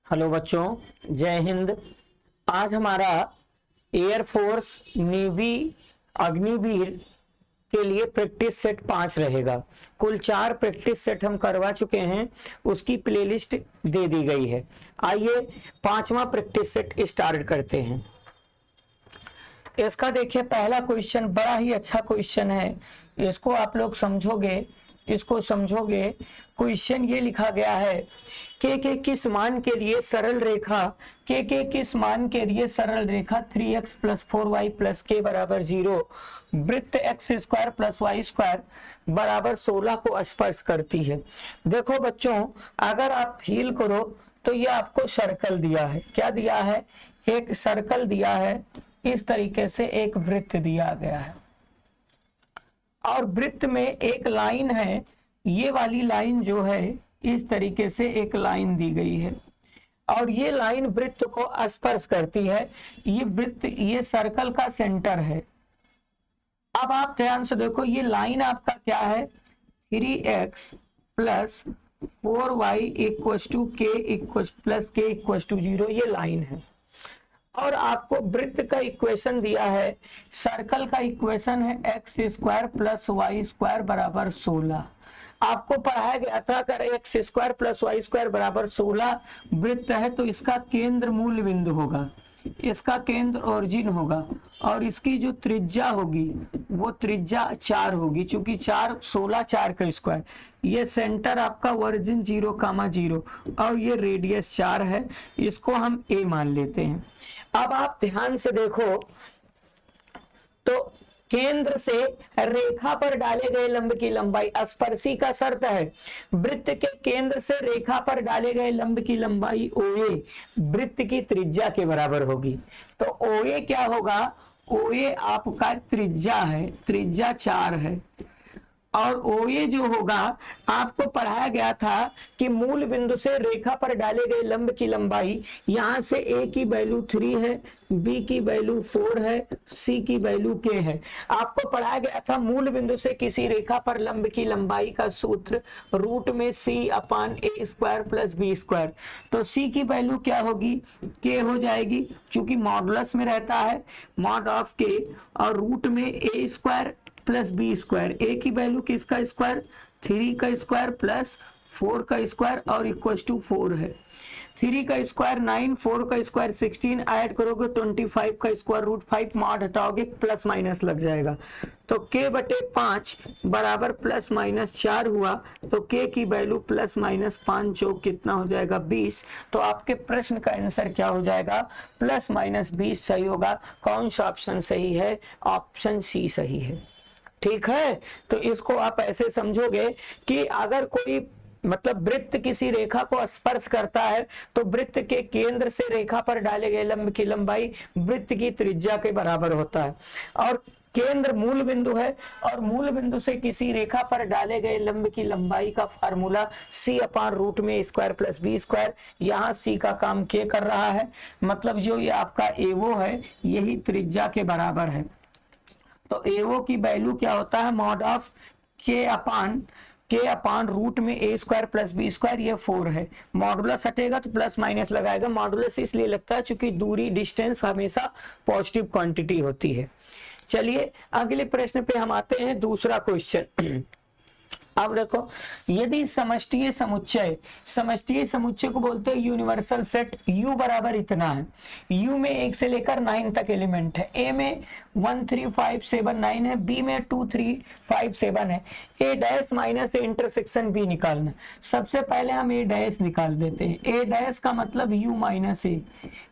Hello बच्चों, जय हिंद। आज हमारा एयरफोर्स नेवी अग्निवीर के लिए प्रैक्टिस सेट 5 रहेगा। कुल 4 प्रैक्टिस सेट हम करवा चुके हैं, उसकी प्लेलिस्ट दे दी गई है। आइए 5वां प्रैक्टिस सेट स्टार्ट करते हैं। इसका देखिए पहला क्वेश्चन बड़ा ही अच्छा क्वेश्चन है, इसको आप लोग समझोगे, इसको समझोगे। क्वेश्चन ये लिखा गया है के किस मान के लिए सरल रेखा के किस मान के लिए सरल रेखा 3x प्लस 4y प्लस के बराबर 0 वृत्त x square plus y square बराबर 16 को स्पर्श करती है। देखो बच्चों, अगर आप फील करो तो ये आपको सर्कल दिया है। क्या दिया है? एक सर्कल दिया है, इस तरीके से एक वृत्त दिया गया है और वृत्त में एक लाइन है। ये वाली लाइन जो है इस तरीके से एक लाइन दी गई है और ये लाइन वृत्त को स्पर्श करती है। ये वृत्त, ये सर्कल का सेंटर है। अब आप ध्यान से देखो, ये लाइन आपका क्या है? 3x plus 4y equal to k plus k equal to 0, ये लाइन है। और आपको वृत्त का इक्वेशन दिया है, सर्कल का इक्वेशन है x square plus y square बराबर 16। आपको पढ़ाया गया था अगर x square plus y square बराबर 16 वृत्त है तो इसका केंद्र मूल बिंदु होगा, इसका केंद्र ओरिजिन होगा और इसकी जो त्रिज्या होगी वो त्रिज्या 4 होगी, क्योंकि 4 16 4 का स्क्वायर। ये सेंटर आपका ओरिजिन 0,0 और ये रेडियस 4 है, इसको हम a मान लेते हैं। अब आप ध्यान से देखो तो केंद्र से रेखा पर डाले गए लंब की लंबाई, स्पर्शी का शर्त है वृत्त के केंद्र से रेखा पर डाले गए लंब की लंबाई OA वृत्त की त्रिज्या के बराबर होगी। तो OA क्या होगा? OA आपका त्रिज्या है, त्रिज्या 4 है और OA जो होगा, आपको पढ़ाया गया था कि मूल बिंदु से रेखा पर डाले गए लंब की लंबाई, यहां से A की वैल्यू 3 है, B की वैल्यू 4 है, C की वैल्यू K है। आपको पढ़ाया गया था मूल बिंदु से किसी रेखा पर लंब की लंबाई का सूत्र रूट में C/A square plus B square. तो C की वैल्यू क्या होगी? K हो जाएगी, क्योंकि मॉडुलस में रहता है मॉड ऑफ K, और रूट में A square plus B square. A की वैल्यू किसका स्क्वायर? 3 का स्क्वायर प्लस 4 का स्क्वायर और इक्वल टू 4 है। 3 का स्क्वायर 9, 4 का स्क्वायर 16, ऐड करोगे 25 का स्क्वायर रूट 5, मॉड हटाओगे प्लस माइनस लग जाएगा। तो k/5 बराबर प्लस माइनस 4 हुआ, तो k की वैल्यू प्लस माइनस 5 जो कितना हो जाएगा 20। तो आपके प्रश्न का आंसर क्या हो जाएगा? प्लस माइनस 20 सही होगा। कौन सा ऑप्शन सही है? ऑप्शन सी सही है। ठीक है, तो इसको आप ऐसे समझोगे कि अगर कोई मतलब वृत्त किसी रेखा को स्पर्श करता है तो वृत्त के केंद्र से रेखा पर डाले गए लंब की लंबाई वृत्त की त्रिज्या के बराबर होता है और केंद्र मूल बिंदु है और मूल बिंदु से किसी रेखा पर डाले गए लंब की लंबाई का फार्मूला C/रूट में स्क्वायर प्लस बी स्क्वायर। यहाँ C का काम K कर रहा है, मतलब जो ये आपका AO है यही त्रिज्या के बराबर है। तो AO की वैल्यू क्या होता है? Mod of K upon root में A square plus B square, ये 4 है। मॉडुलस हटेगा तो प्लस माइनस लगाएगा। मॉडुलस इसलिए लगता है क्योंकि दूरी, डिस्टेंस हमेशा पॉजिटिव क्वांटिटी होती है। चलिए अगले प्रश्न पे हम आते हैं, दूसरा क्वेश्चन। अब देखो, यदि समष्टीय समुच्चय को बोलते हैं यूनिवर्सल सेट। U बराबर इतना है, U में 1 से लेकर 9 तक एलिमेंट है। A में 1 3 5 7 9 है, B में 2 3 5 7 है। A dash minus intersection B निकालना। सबसे पहले हम A डैश निकाल देते हैं। A डैश का मतलब U minus A,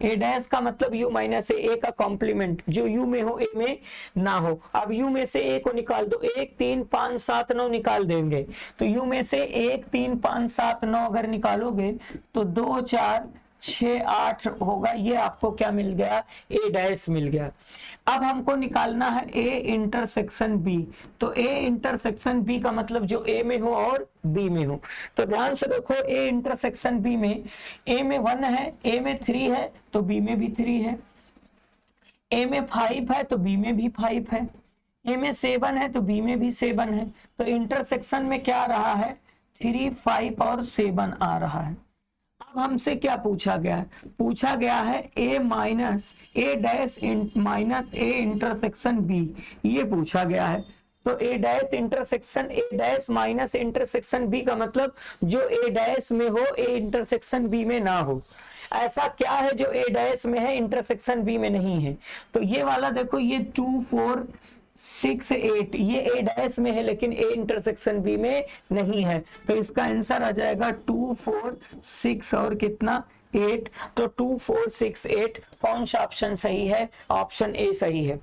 A dash का मतलब U माइनस A का कॉम्प्लीमेंट जो U में हो A में ना हो। अब U में से A को निकाल दो, 1 3 5 7 9 निकाल देंगे। तो U में से 1 3 5 7 9 अगर निकालोगे तो 2 4 6 8 होगा। ये आपको क्या मिल गया? A डैश मिल गया। अब हमको निकालना है A इंटरसेक्शन B। तो A इंटरसेक्शन B का मतलब जो A में हो और B में हो। तो ध्यान से देखो, A इंटरसेक्शन B में A में 1 है, A में 3 है तो B में भी 3 है, A में 5 है तो B में भी 5 है, A में 7 है तो B में भी 7 है। तो इंटरसेक्शन में क्या आ रहा है? 3 5 और 7 आ रहा है। अब हमसे क्या पूछा गया है? पूछा गया है a minus a dash minus a intersection b, ये पूछा गया है। तो a dash intersection a dash minus intersection b का मतलब जो a डैश में हो a इंटरसेक्शन b में ना हो। ऐसा क्या है जो a डैश में है इंटरसेक्शन b में नहीं है? तो ये वाला देखो, ये 2 4 6 8 ये a डैश में है लेकिन a इंटरसेक्शन b में नहीं है। तो इसका आंसर आ जाएगा 2 4 6 और कितना 8। तो 2 4 6 8 कौन सा ऑप्शन सही है? ऑप्शन ए सही है।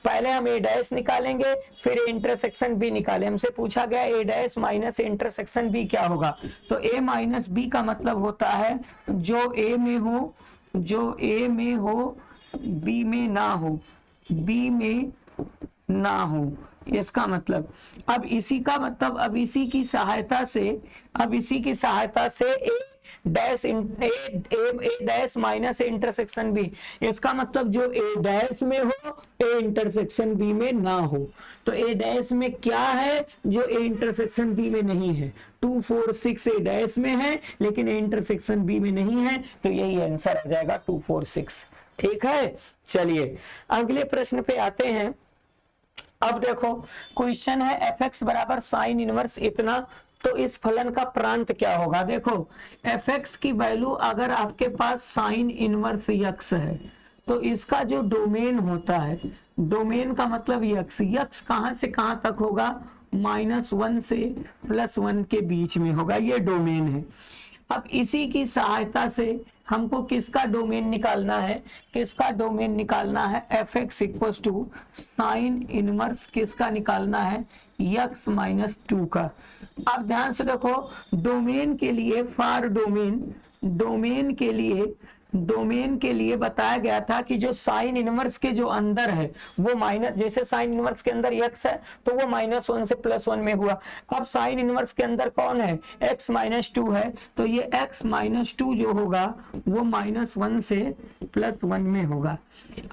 पहले हम a डैश निकालेंगे फिर a इंटरसेक्शन b निकाले। हमसे पूछा गया a dash minus intersection b क्या होगा? तो a माइनस b का मतलब होता है जो a में हो, जो a में हो b में ना हो, b में ना हो, इसका मतलब। अब इसी का मतलब, अब इसी की सहायता से ए डैश माइनस इंटरसेक्शन बी, इसका मतलब जो ए डैश में हो ए इंटरसेक्शन बी में ना हो। तो ए डैश में क्या है जो ए इंटरसेक्शन बी में नहीं है? 2 4 6 ए डैश में है लेकिन ए इंटरसेक्शन बी में नहीं है, तो यही आंसर आ जाएगा 2 4 6। ठीक है, चलिए अगले प्रश्न पे आते हैं। अब देखो क्वेश्चन है एफ एक्स बराबर साइन इनवर्स इतना, तो इस फलन का प्रांत क्या होगा? देखो एफ एक्स की वैल्यू अगर आपके पास साइन इनवर्स यक्स है तो इसका जो डोमेन होता है, डोमेन का मतलब यक्स, यक्स कहां से कहां तक होगा? -1 से +1 के बीच में होगा, ये डोमेन है। अब इसी की सहायता से हमको किसका डोमेन निकालना है? किसका डोमेन निकालना है? F x equal to sine inverse किसका निकालना है? x माइनस 2 का। अब ध्यान से देखो डोमेन के लिए, फॉर डोमेन के लिए बताया गया था कि जो साइन इनवर्स के जो अंदर है वो माइनस, जैसे साइन इनवर्स के अंदर x है तो वो -1 से +1 में हुआ। अब साइन इनवर्स के अंदर कौन है? x माइनस 2 है, तो ये x माइनस 2 जो होगा वो -1 से +1 में होगा।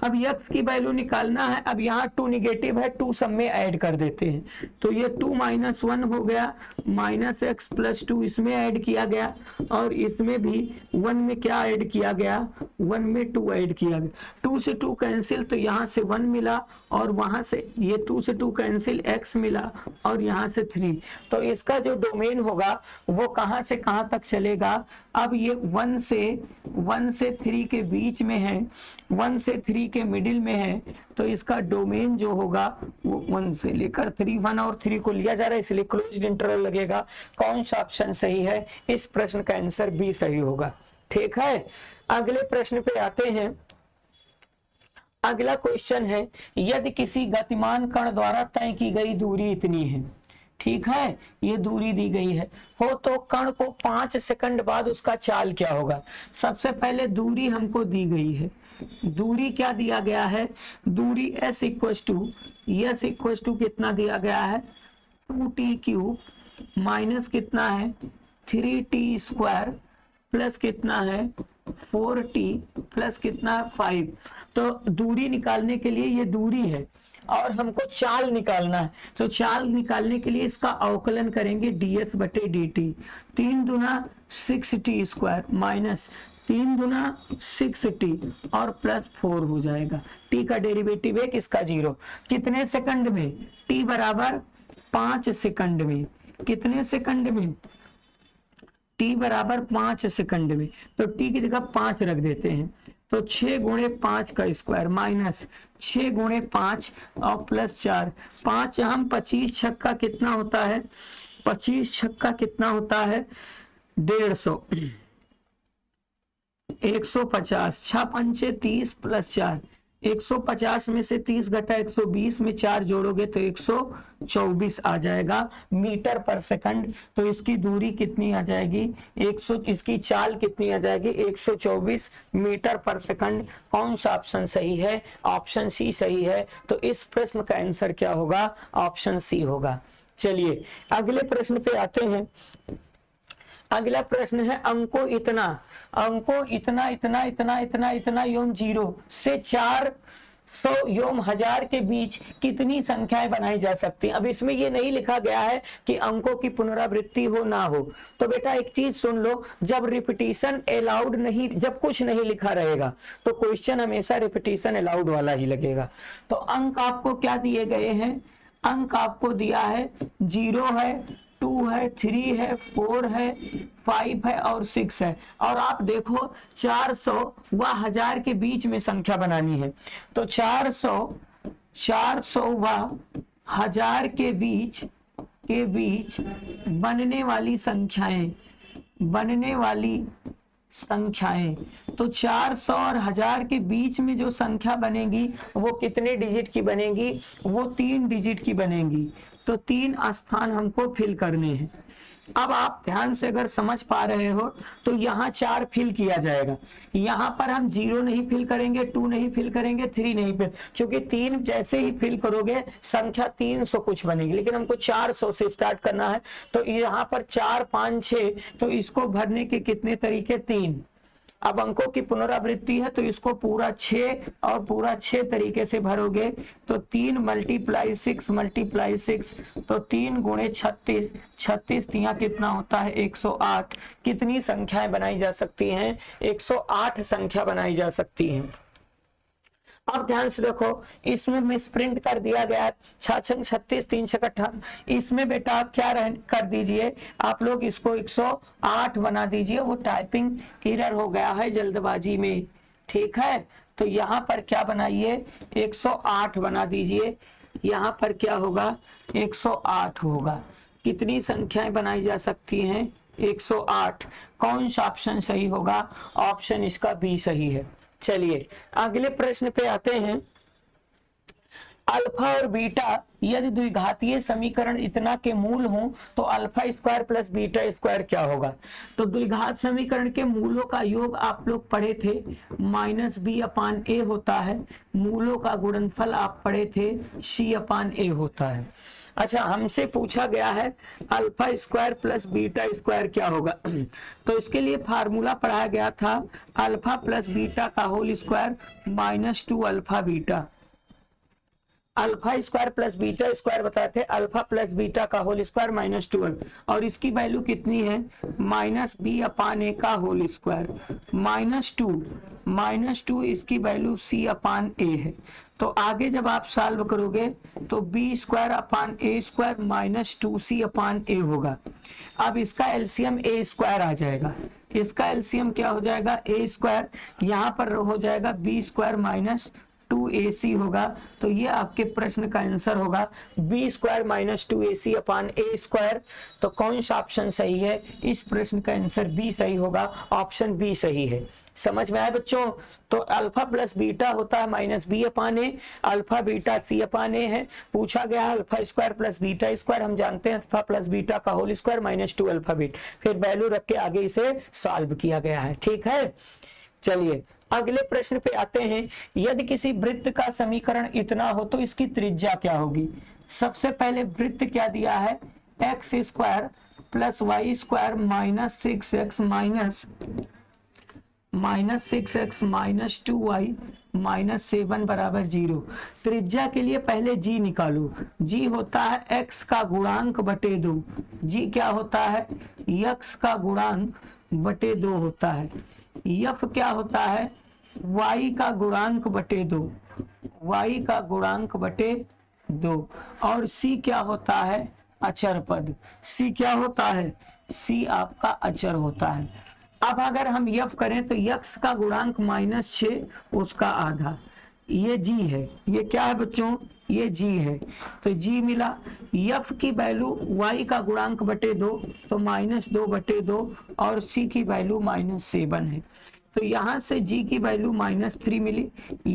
अब x की वैल्यू निकालना है। अब यहाँ 2 निगेटिव है, 2 सब में ऐड कर देते हैं, तो ये 2 - 1 हो गया, -x + 2 इसमें ऐड किया गया और इसमें भी 1 में क्या ऐड किया गया? 1 में 2 ऐड किया गया। 2 से 2 कैंसिल, तो यहाँ से 1 मिला और वहां से ये 2 से 2 कैंसिल, x मिला और यहाँ से 3। तो इसका जो डोमेन होगा वो कहां से कहां तक चलेगा? अब ये 1 से 3 के बीच में है, 1 से 3 के मिडिल में है, तो इसका डोमेन जो होगा वो 1 से लेकर 3, 1 और 3 को लिया जा रहा है इसलिए क्लोज्ड इंटरवल लगेगा। कौन सा ऑप्शन सही है? इस प्रश्न का आंसर बी सही होगा। ठीक है, अगले प्रश्न पे आते हैं। अगला क्वेश्चन है, यदि किसी गतिमान कण द्वारा तय की गई दूरी इतनी है, ठीक है, ये दूरी दी गई है हो, तो कण को 5 सेकंड बाद उसका चाल क्या होगा? सबसे पहले दूरी हमको दी गई है, दूरी क्या दिया गया है? दूरी s इक्वल टू कितना दिया गया है? 2t³ माइनस कितना है? 3t² प्लस कितना है? 4t प्लस कितना है? 5। तो दूरी निकालने के लिए ये दूरी है और हमको चाल निकालना है, तो चाल निकालने के लिए इसका अवकलन करेंगे ds/dt। 3 दूना 6t² माइनस 3 दूना 6t और प्लस 4 हो जाएगा। t का डेरिवेटिव है किसका? 0। कितने सेकंड में? t बराबर 5 सेकंड में। कितने सेकंड में? t बराबर 5 सेकंड में। तो t की जगह 5 रख देते हैं, तो 6 × 5 का स्क्वायर माइनस 6 × 5 और प्लस 4। 5 हम 25 छक्का कितना होता है? 25 छक्का कितना होता है? 150, 150। 6 पंचे 30 प्लस 4, 150 में से 30 घटा 120 में 4 जोड़ोगे तो 124 आ जाएगा मीटर पर सेकंड। तो इसकी दूरी कितनी आ जाएगी? 100। इसकी चाल कितनी आ जाएगी? 124 मीटर पर सेकंड। कौन सा ऑप्शन सही है? ऑप्शन सी सही है। तो इस प्रश्न का आंसर क्या होगा? ऑप्शन सी होगा। चलिए अगले प्रश्न पे आते हैं। अगला प्रश्न है अंको इतना एवं 0 से 4 100 एवं 1000 के बीच कितनी संख्याएं बनाई जा सकती हैं। अब इसमें ये नहीं लिखा गया है कि अंकों की पुनरावृत्ति हो ना हो। तो बेटा एक चीज सुन लो, जब रिपीटिशन अलाउड नहीं, जब कुछ नहीं लिखा रहेगा तो क्वेश्चन हमेशा रिपीटिशन अलाउड वाला ही लगेगा। तो अंक आपको क्या दिए गए हैं, अंक आपको दिया है 0 है, 2 है, 3 है, 4 है, 5 है और 6 है। और आप देखो 400 व 1000 के बीच में संख्या बनानी है। तो 400 व 1000 के बीच बनने वाली संख्याएं, तो 400 और 1000 के बीच में जो संख्या बनेगी वो कितने डिजिट की बनेगी, वो 3 डिजिट की बनेगी। तो 3 स्थान हमको फिल करने हैं। अब आप ध्यान से अगर समझ पा रहे हो तो यहाँ 4 फिल किया जाएगा। यहाँ पर हम 0 नहीं फिल करेंगे, 2 नहीं फिल करेंगे, 3 नहीं फिल, क्योंकि 3 जैसे ही फिल करोगे संख्या 300 कुछ बनेगी, लेकिन हमको 400 से स्टार्ट करना है। तो यहाँ पर 4, 5, 6, तो इसको भरने के कितने तरीके, 3। अब अंकों की पुनरावृत्ति है तो इसको पूरा 6 और पूरा 6 तरीके से भरोगे। तो 3 × 6 × 6, तो 3 × 36, 36 यहाँ कितना होता है, 108। कितनी संख्याएं बनाई जा सकती हैं, 108 संख्या बनाई जा सकती हैं। अब ध्यान से देखो, इसमें मिस प्रिंट कर दिया गया है 6 36 3 6 18। इसमें बेटा आप क्या कर दीजिए, आप लोग इसको 108 बना दीजिए। वो टाइपिंग एरर हो गया है जल्दबाजी में, ठीक है। तो यहाँ पर क्या बनाइए, 108 बना दीजिए। यहाँ पर क्या होगा, 108 होगा। कितनी संख्याएं बनाई जा सकती हैं, 108। कौन सा ऑप्शन सही होगा, ऑप्शन इसका बी सही है। चलिए अगले प्रश्न पे आते हैं। अल्फा और बीटा यदि द्विघातीय समीकरण इतना के मूल हों तो alpha square plus beta square क्या होगा। तो द्विघात समीकरण के मूलों का योग आप लोग पढ़े थे, -b/a होता है। मूलों का गुणनफल आप पढ़े थे, c/a होता है। अच्छा, हमसे पूछा गया है alpha square plus beta square क्या होगा। तो इसके लिए फार्मूला पढ़ाया गया था, अल्फा प्लस बीटा का whole square -2 alpha beta. Alpha square plus beta square बताए थे, अल्फा प्लस बीटा का होल स्क्वायर -2, और इसकी वैल्यू कितनी है, -b/a का होल स्क्वायर। -2 इसकी वैल्यू c/a है। तो आगे जब आप सॉल्व करोगे तो b² -2c/a होगा। अब इसका एलसीएम a² आ जाएगा। इसका एलसीएम क्या हो जाएगा, a², यहाँ पर हो जाएगा b² -2ac होगा। तो ये आपके प्रश्न का आंसर होगा b² -2ac/a²। तो कौन सा ऑप्शन सही है, इस प्रश्न का आंसर बी सही होगा, ऑप्शन बी सही है। समझ में आया बच्चों। तो अल्फा प्लस बीटा होता है -b/a, अल्फा बीटा c/a है। पूछा गया alpha square plus beta square, हम जानते हैं अल्फा प्लस बीटा का होल स्क्वायर -2 अल्फा बीटा, फिर वैल्यू रख के आगे इसे सॉल्व किया गया है, ठीक है। चलिए अगले प्रश्न पे आते हैं। यदि किसी वृत्त का समीकरण इतना हो तो इसकी त्रिज्या क्या होगी। सबसे पहले वृत्त क्या दिया है, x² + y² -6x -2y -7 = 0। त्रिज्या के लिए पहले g निकालो। g होता है x का गुणांक बटे 2। g क्या होता है, x का गुणांक बटे 2 होता है। f क्या होता है, y का गुणांक बटे 2, y का गुणांक बटे 2। और c क्या होता है, अचर पद। c क्या होता है, c आपका अचर होता है। अब अगर हम f करें तो x का गुणांक -6, उसका आधा, ये g है। ये क्या है बच्चों, ये g है। तो g मिला। f की वैल्यू y का गुणांक बटे 2, तो -2/2, और c की वैल्यू -7 है। तो यहाँ से g की वैल्यू -3 मिली,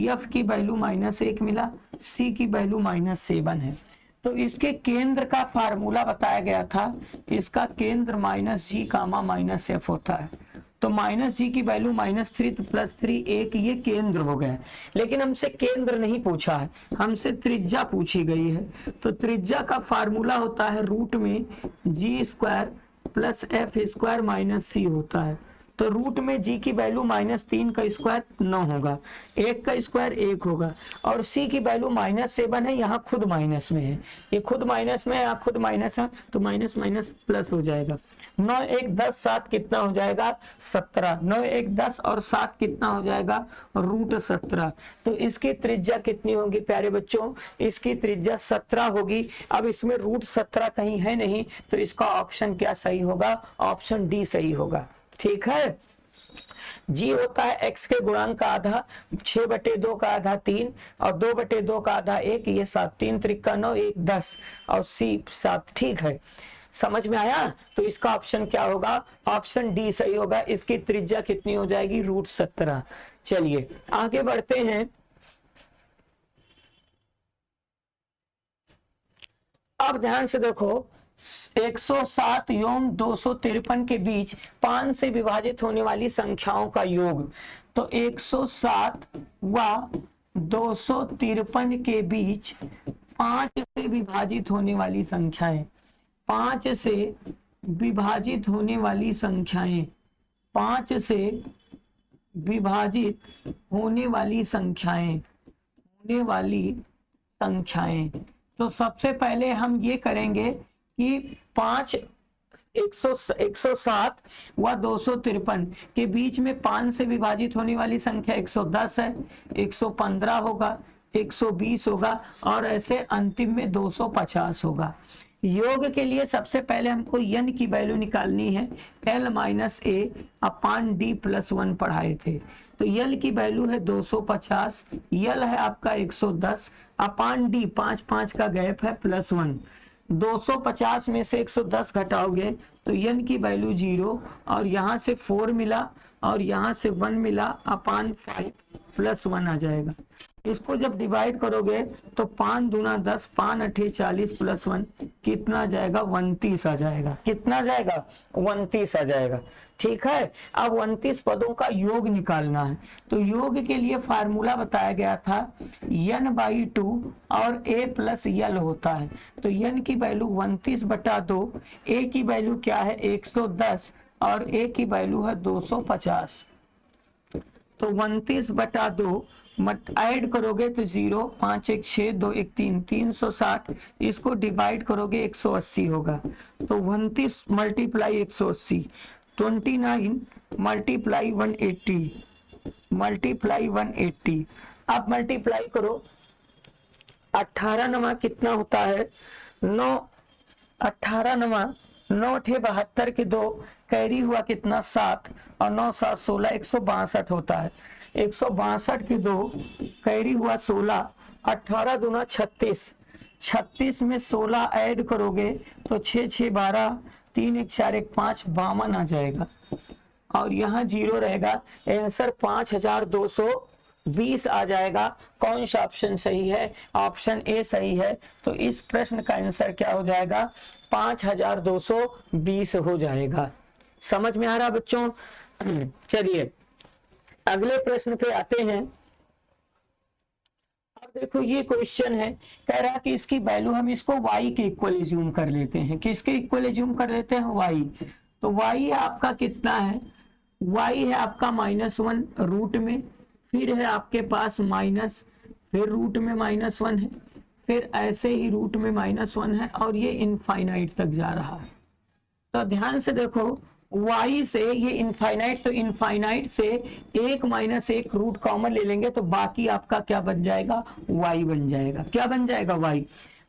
f की वैल्यू -1 मिला, c की वैल्यू -7 है। तो इसके केंद्र का फार्मूला बताया गया था, इसका केंद्र -g, -f होता है। तो -g की वैल्यू -3 तो +3 1, ये केंद्र हो गया। लेकिन हमसे केंद्र नहीं पूछा है, हमसे त्रिज्या पूछी गई है। तो त्रिज्या का फार्मूला होता है रूट में g² + f² - c होता है। तो रूट में जी की वैल्यू -3 का स्क्वायर 9 होगा, 1 का स्क्वायर 1 होगा, और सी की वैल्यू -7 है, यहाँ खुद माइनस में है, ये खुद माइनस में है, यहाँ खुद माइनस है, तो माइनस माइनस प्लस हो जाएगा। 9 1 10 7 कितना हो जाएगा 17, 9 1 10 और 7 कितना हो जाएगा √17। तो इसकी त्रिज्या कितनी होगी प्यारे बच्चों, इसकी त्रिज्या 17 होगी। अब इसमें √17 कहीं है नहीं, तो इसका ऑप्शन क्या सही होगा, ऑप्शन डी सही होगा। ठीक है, जी होता है x के गुणांक का आधा, 6/2 का आधा 3 और 2/2 का आधा 1, ये 7, 3 त्रिका 9, 1 10 और सी 7। ठीक है, समझ में आया। तो इसका ऑप्शन क्या होगा, ऑप्शन डी सही होगा। इसकी त्रिज्या कितनी हो जाएगी √17। चलिए आगे बढ़ते हैं। अब ध्यान से देखो, 107 एवं 253 के बीच 5 से विभाजित होने वाली संख्याओं का योग। तो 107 व 253 के बीच 5 से विभाजित होने वाली संख्याएं, 5 से विभाजित होने वाली संख्याएं, 5 से विभाजित होने वाली संख्याएं, तो सबसे पहले हम ये करेंगे कि 107 व 253 के बीच में 5 से विभाजित होने वाली संख्या 110 है, 115 होगा, 120 होगा और ऐसे अंतिम में 250 होगा। योग के लिए सबसे पहले हमको n की वैल्यू निकालनी है, L-A/D+1 पढ़ाए थे। तो L की वैल्यू है 250, L है आपका 110 अपान D, 5 5 का गैप है +1। 250 में से 110 घटाओगे तो n की वैल्यू 0 और यहाँ से 4 मिला और यहाँ से 1 मिला, अपान 5 +1 आ जाएगा। इसको जब डिवाइड करोगे तो 5 दूना 10, 5 8 40 +1 कितना जाएगा 29 आ जाएगा। कितना जाएगा 29 आ जाएगा। ठीक है, अब 29 पदों का योग निकालना है। तो योग के लिए फार्मूला बताया गया था n/2 और a + l होता है। तो n की वैल्यू 29/2, a की वैल्यू क्या है 110 और a की वैल्यू है 250। तो 29/2 ऐड करोगे तो 0, 5 1 6, 2 1 3, 360। इसको डिवाइड करोगे 180 होगा। तो 29 × 180, 29 × 180 अब मल्टीप्लाई करो। 18 नवा कितना होता है 9, 18 नवा 9 8 72 के 2 कैरी हुआ कितना 7 और 9 7 16, 162 होता है। 162 के 2 कैरी हुआ 16, 18 दूना 36, 36 में 16 ऐड करोगे तो 6 6 12, 3 1 4 1 5, 52 आ जाएगा और यहाँ 0 रहेगा। आंसर 5220 आ जाएगा। कौन सा ऑप्शन सही है, ऑप्शन ए सही है। तो इस प्रश्न का आंसर क्या हो जाएगा 5220 हो जाएगा। समझ में आ रहा बच्चों। चलिए अगले प्रश्न पे आते हैं। अब देखो ये क्वेश्चन है, कह रहा कि इसकी वैल्यू हम इसको y के इक्वल एज्यूम कर लेते हैं। किसके इक्वल एज्यूम कर लेते हैं y। तो y आपका कितना है, y है आपका -1 रूट में, फिर है आपके पास माइनस, फिर रूट में -1 है, फिर ऐसे ही रूट में -1 है और ये इनफाइनाइट तक जा रहा है। तो ध्यान से देखो y से ये इनफाइनाइट, तो इनफाइनाइट से 1 - 1 रूट कॉमन ले लेंगे तो बाकी आपका क्या बन जाएगा y बन जाएगा। क्या बन जाएगा y।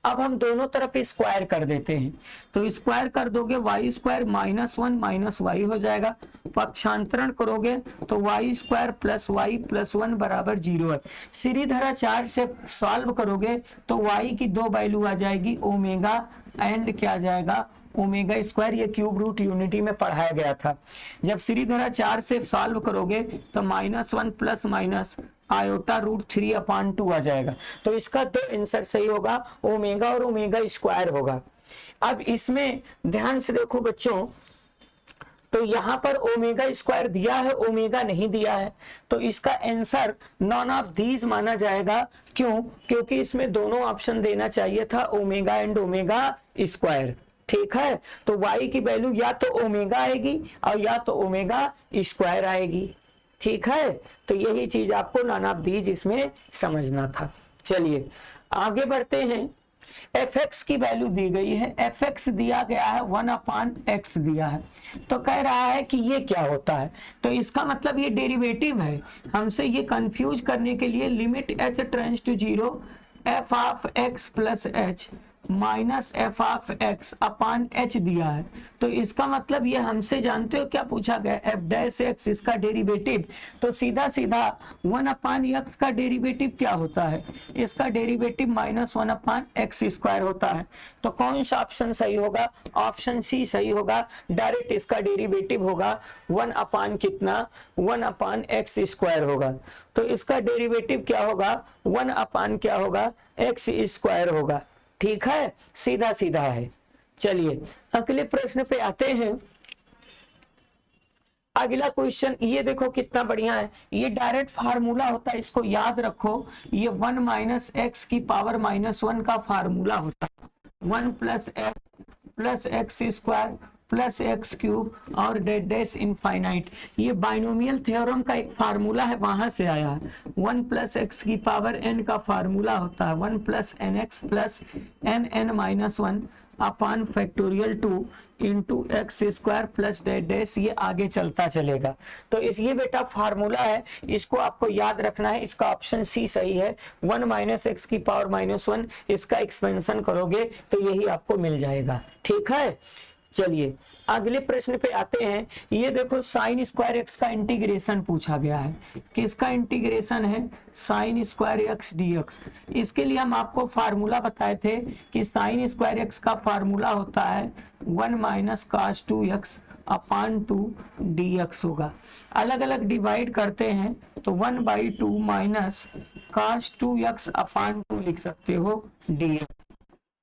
अब हम दोनों तरफ स्क्वायर कर देते हैं। तो स्क्वायर कर दोगे y² -1 - y हो जाएगा। पक्षांतरण करोगे तो y² + y + 1 = 0 है। सीरीधरा 4 से सॉल्व करोगे तो y की 2 वैल्यू आ जाएगी ओमेगा एंड क्या आ जाएगा ω²। ये क्यूब रूट यूनिटी में पढ़ाया गया था। जब सीरीधरा 4 से सॉल्व करोगे तो -1 ± i√3/2 आ जाएगा। तो इसका तो आंसर सही होगा, ओमेगा और ω² होगा। अब इसमें ध्यान से देखो बच्चों, तो यहाँ पर ω² दिया है, ओमेगा नहीं दिया है, तो इसका आंसर नॉन ऑफ दीज माना जाएगा। क्यों, क्योंकि इसमें दोनों ऑप्शन देना चाहिए था ओमेगा एंड ω²। ठीक है। तो y की वैल्यू या तो ओमेगा आएगी और या तो ओमेगा स्क्वायर आएगी, ठीक है। तो यही चीज आपको नानाबदीज इसमें समझना था। चलिए आगे बढ़ते हैं। fx की वैल्यू दी गई है, fx दिया गया है 1/x दिया है, तो कह रहा है कि ये क्या होता है, तो इसका मतलब ये डेरिवेटिव है। हमसे ये कंफ्यूज करने के लिए limit h tends to 0 f of x plus h minus f of x upon h दिया है। तो इसका मतलब ये हमसे जानते हो क्या पूछा गया, एफ डैश एक्स इसका डेरिवेटिव। तो सीधा सीधा 1/x का डेरिवेटिव क्या होता है, इसका डेरिवेटिव -1/x स्क्वायर होता है। तो कौन सा ऑप्शन सही होगा, ऑप्शन सी सही होगा। डायरेक्ट इसका डेरिवेटिव होगा 1 कितना 1/x स्क्वायर होगा। तो इसका डेरिवेटिव क्या होगा 1 क्या होगा x स्क्वायर होगा, ठीक है, सीधा सीधा है। चलिए अगले प्रश्न पे आते हैं। अगला क्वेश्चन ये देखो कितना बढ़िया है, ये डायरेक्ट फार्मूला होता है, इसको याद रखो। ये 1 - x की पावर -1 का फार्मूला होता है। 1 + x square plus x cube और डैश इनफाइनाइट, ये बाइनोमियल थ्योरम का एक फार्मूला है, वहां से आया है। 1 + x की पावर n का फार्मूला होता है 1 + nx + nn-1 upon factorial 2 into x square plus dash, ये आगे चलता चलेगा। तो इस ये बेटा फार्मूला है, इसको आपको याद रखना है। इसका ऑप्शन सी सही है। 1 - x की पावर -1, इसका एक्सपेंशन करोगे तो यही आपको मिल जाएगा, ठीक है। चलिए अगले प्रश्न पे आते हैं। ये देखो साइन स्क्वायर एक्स का इंटीग्रेशन पूछा गया है। किसका इंटीग्रेशन है, साइन स्क्वायर एक्स dx। इसके लिए हम आपको फार्मूला बताए थे कि साइन स्क्वायर एक्स का फार्मूला होता है 1 - cos 2x अपान 2 dx होगा। अलग अलग डिवाइड करते हैं तो 1/2 माइनस cos 2x अपान 2 लिख सकते हो dx।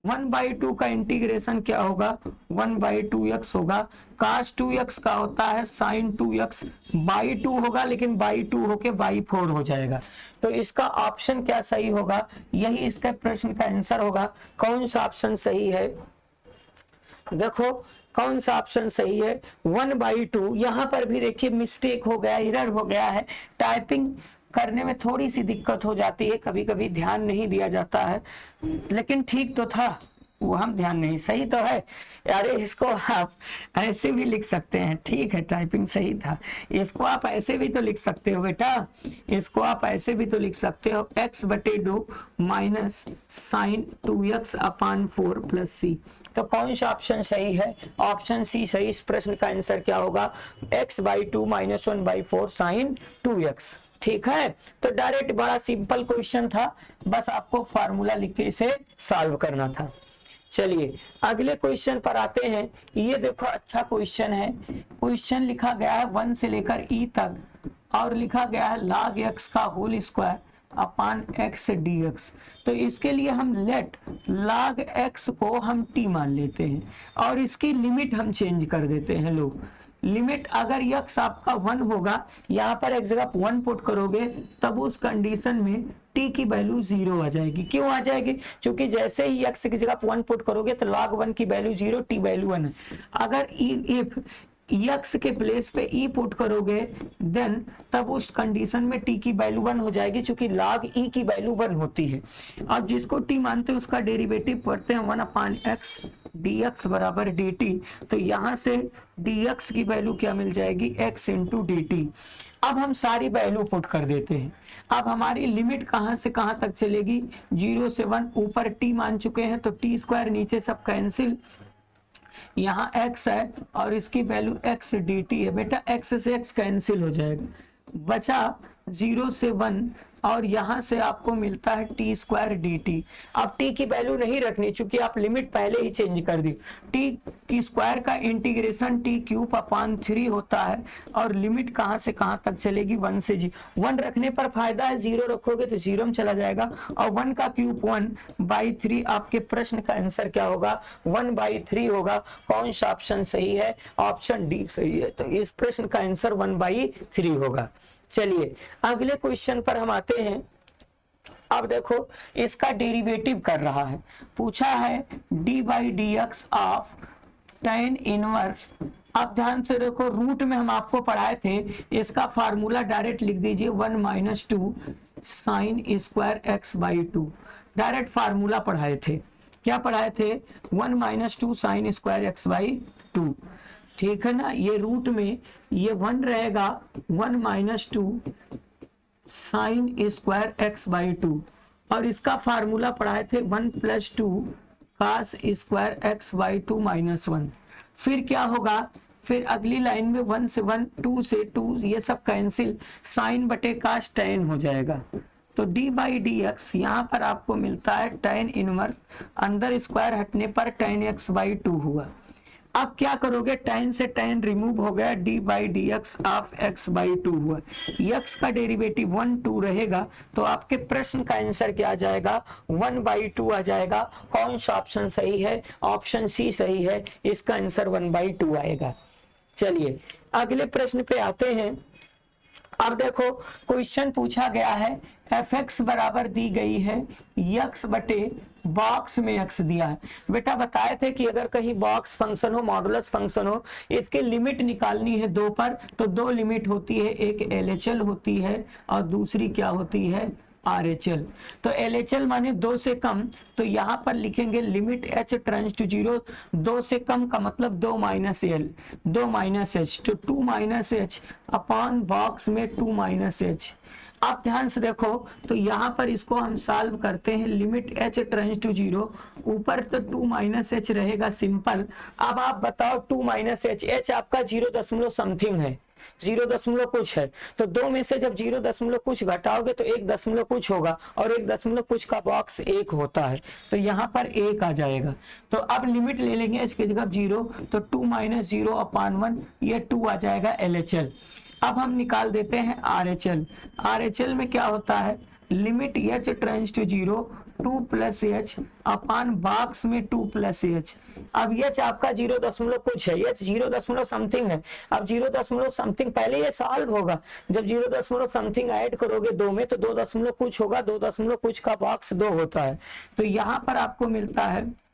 1/2 का इंटीग्रेशन क्या होगा 1/2x होगा। cos 2x का होता है sin 2x बाई 2 होगा, लेकिन बाई 2 होके बाई 4 हो जाएगा। तो इसका ऑप्शन क्या सही होगा, यही इसका प्रश्न का आंसर होगा। कौन सा ऑप्शन सही है, देखो कौन सा ऑप्शन सही है 1/2। यहाँ पर भी देखिए मिस्टेक हो गया, एरर हो गया है, टाइपिंग करने में थोड़ी सी दिक्कत हो जाती है, कभी कभी ध्यान नहीं दिया जाता है, लेकिन ठीक तो था, वो हम ध्यान नहीं, सही तो है। अरे इसको आप ऐसे भी लिख सकते हैं, ठीक है, टाइपिंग सही था। इसको आप ऐसे भी तो लिख सकते हो बेटा, इसको आप ऐसे भी तो लिख सकते हो x/2 माइनस साइन 2x अपान 4 प्लस c। तो कौन सा ऑप्शन सही है, ऑप्शन सी सही। इस प्रश्न का आंसर क्या होगा x/2 - 1/4 साइन 2x, ठीक है। तो डायरेक्ट बड़ा सिंपल क्वेश्चन था, बस आपको फार्मूला लिख के इसे सॉल्व करना था। चलिए अगले क्वेश्चन पर आते हैं। ये देखो अच्छा क्वेश्चन है। क्वेश्चन लिखा गया है 1 से लेकर e तक और लिखा गया है log x का whole square upon x dx। तो इसके लिए हम लेट log x को हम t मान लेते हैं और इसकी लिमिट हम चेंज कर देते हैं। लो लिमिट अगर x आपका 1 होगा, यहाँ पर एक जगह 1 पुट करोगे, तब उस कंडीशन में t की वैल्यू 0 आ जाएगी। क्यों आ जाएगी, क्योंकि जैसे ही x की जगह 1 पुट करोगे तो log 1 की वैल्यू 0, t वैल्यू 1 है। अगर इफ x के प्लेस पे e पुट करोगे देन तब उस कंडीशन में t की वैल्यू 1 हो जाएगी, क्योंकि log e की वैल्यू 1 होती है। और जिसको t मानते हैं उसका डेरिवेटिव पढ़ते हैं 1/x dx बराबर dt। तो यहाँ से dx की वैल्यू क्या मिल जाएगी x इंटू dt। अब हम सारी वैल्यू पुट कर देते हैं। अब हमारी लिमिट कहाँ से कहाँ तक चलेगी, 0 से 1, ऊपर t मान चुके हैं तो t स्क्वायर, नीचे सब कैंसिल, यहाँ x है और इसकी वैल्यू x dt है। बेटा x से x कैंसिल हो जाएगा, बचा 0 से 1 और यहाँ से आपको मिलता है टी स्क्वायर डी टी। अब टी की वैल्यू नहीं रखनी, चूंकि आप लिमिट पहले ही चेंज कर दी। टी स्क्वायर का इंटीग्रेशन टी क्यूब अपान 3 होता है और लिमिट कहाँ से कहाँ तक चलेगी 1 से जी। 1 रखने पर फायदा है, 0 रखोगे तो 0 में चला जाएगा और 1 का क्यूब 1/3। आपके प्रश्न का आंसर क्या होगा 1/3 होगा। कौन सा ऑप्शन सही है, ऑप्शन डी सही है। तो इस प्रश्न का आंसर 1/3 होगा। चलिए अगले क्वेश्चन पर हम आते हैं। अब देखो इसका डेरिवेटिव कर रहा है, पूछा है D by D x of tan inverse, अब ध्यान से देखो रूट में हम आपको पढ़ाए थे, इसका फार्मूला डायरेक्ट लिख दीजिए 1 - 2 sine square x by 2, direct formula पढ़ाए थे। क्या पढ़ाए थे? 1 - 2 साइन स्क्वायर एक्स बाई 2, ठीक है ना। ये रूट में ये 1 रहेगा, 1 - 2 साइन स्क्वायर एक्स बाई 2, और इसका फार्मूला पढ़ाए थे 1 + 2 कास स्क्वायर एक्स बाई 2 - 1। फिर क्या होगा? फिर अगली लाइन में 1 से 1, 2 से 2, ये सब कैंसिल, साइन बटे कास टैन हो जाएगा। तो डी बाई डी एक्स यहाँ पर आपको मिलता है टैन इनवर्स, अंदर स्क्वायर हटने पर टैन एक्स बाई 2 हुआ। अब क्या करोगे? टैन से टैन रिमूव हो गया, D by D x of x by 2 हुआ। एक्स का डेरिवेटिव 1, 2 रहेगा, तो आपके प्रश्न का आंसर क्या आ जाएगा? 1/2 आ जाएगा। कौन सा ऑप्शन सही है? ऑप्शन सी सही है, इसका आंसर 1/2 आएगा। चलिए अगले प्रश्न पे आते हैं। अब देखो क्वेश्चन पूछा गया है, fx बराबर दी गई है x बटे बॉक्स में x दिया है। बेटा बताए थे कि अगर कहीं बॉक्स फंक्शन हो, मॉडुलस फंक्शन हो, इसकी लिमिट निकालनी है 2 पर, तो 2 लिमिट होती है, एक LHL होती है और दूसरी क्या होती है? RHL। तो LHL माने 2 से कम, तो यहाँ पर लिखेंगे लिमिट h टेंड्स टू 0, 2 से कम का मतलब 2 - L, 2 - H, तो 2 - H अपॉन बॉक्स में 2 - H। आप ध्यान से देखो तो यहाँ पर इसको हम सॉल्व करते हैं, लिमिट h टेंड्स टू 0, ऊपर तो 2 - H रहेगा सिंपल। अब आप बताओ 2 - H, h आपका 0 समथिंग है, 0 कुछ है, तो 2 में से जब 0 कुछ घटाओगे तो 1 कुछ होगा, और 1 कुछ का बॉक्स 1 होता है, तो यहाँ पर 1 आ जाएगा। तो अब लिमिट ले लेंगे h की जगह 0, तो 2 - 0 अपॉन 1, ये 2 आ जाएगा LHL। अब हम निकाल देते हैं RHL। RHL में क्या होता है? Limit h tends to 0, 2 + H upon box में 2 + H। अब h आपका 0 कुछ है, h 0 समथिंग है। अब 0 समथिंग पहले ये सॉल्व होगा, जब 0 समथिंग ऐड करोगे 2 में तो 2 कुछ होगा, 2 कुछ का बॉक्स 2 होता है। तो यहाँ पर आपको मिलता है